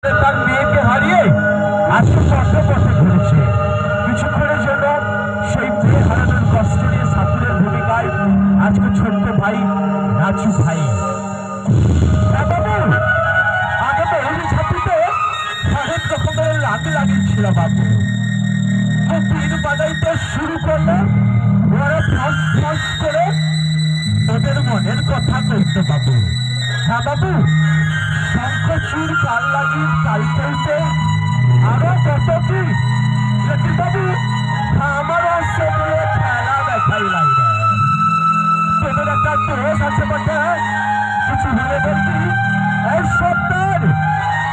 তার মেয়েকে হারিয়ে আজকে পথে পথে ঘুরেছে। কিছুক্ষণের জন্য সেই মেয়ে হারানোর কষ্ট নিয়ে সাপুরের ভূমিকায় আজকে ছোট্ট ভাই রাজু ভাই। বাবু আগে তো এই ছাত্রীতে হরেক রকমের লাগিয়েছিল বাবু। দিন বাজাইতে শুরু করলে ওরা ফস ফস করে ওদের মনের কথা কইতো বাবু। হ্যাঁ বাবু, শঙ্খচূড় কাল লাগিয়ে তাল চলতে আরো কত কি লেকিন বাবু আমারও সে নিয়ে খেলা দেখাই লাগবে। তোদের একটা দোষ আছে বটে, কিছু ভেবে বলবি এই সপ্তাহ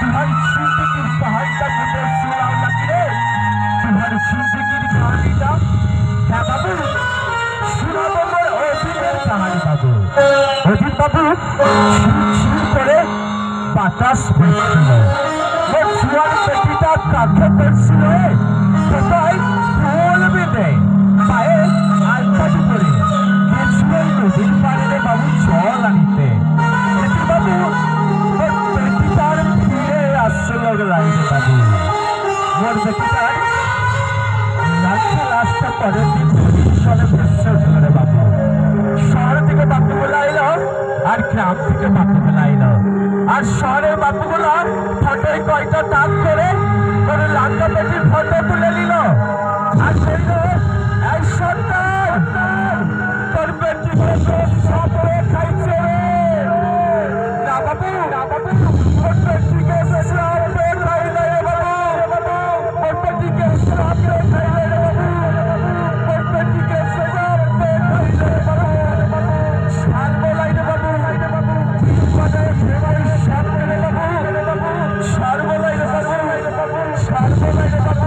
তোমার সিদ্দিকির পাহাড়টা মধ্যে শুনাও নাকি রে? তোমার সিদ্দিকির কাহানিটা? হ্যাঁ বাবু, শোনাবো মোর অধীনের কাহানি বাবু। অধীন বাবু ছিড় করে বাতাস বইছিল, ওর জুয়ার পেটিটা কাঁধে পড়ছিল, কোথায় ফুল বেঁধে পায়ে আলতাটি পরে গেছিল নদীর পাড়ে বাবু জল আনিতে। বাবু ওর পেটিটার ফিরে আসছিল লাইনে বাবু। ওর পেটিটার লাস্টে পরের দিন নদীর জলে ভেসে উঠল বাবু। শহর থেকে বাপুগুলো এলো আর গ্রাম থেকে বাপুগুলো এলো, আর শহরের বাপুগুলো ফটোয় কয়টা দাগ করে ওর লাঙ্গা পেটির ফটো তুলে নিল আর বলল এই সন্তান তোর পেটি সব খাইছে না বাবু। না বাবু, ওর পেটিকে সব খাইলে রে বাবু। ওর পেটিকে সব খাইলে রে বাবু। ওর পেটিকে সব খাইলে রে বাবু। ছাড় বলাই রে বাবু। বাজারে ফেমাই সব রে বাবু। ছাড় বলাই রে বাবু। ছাড় বলাই রে বাবু।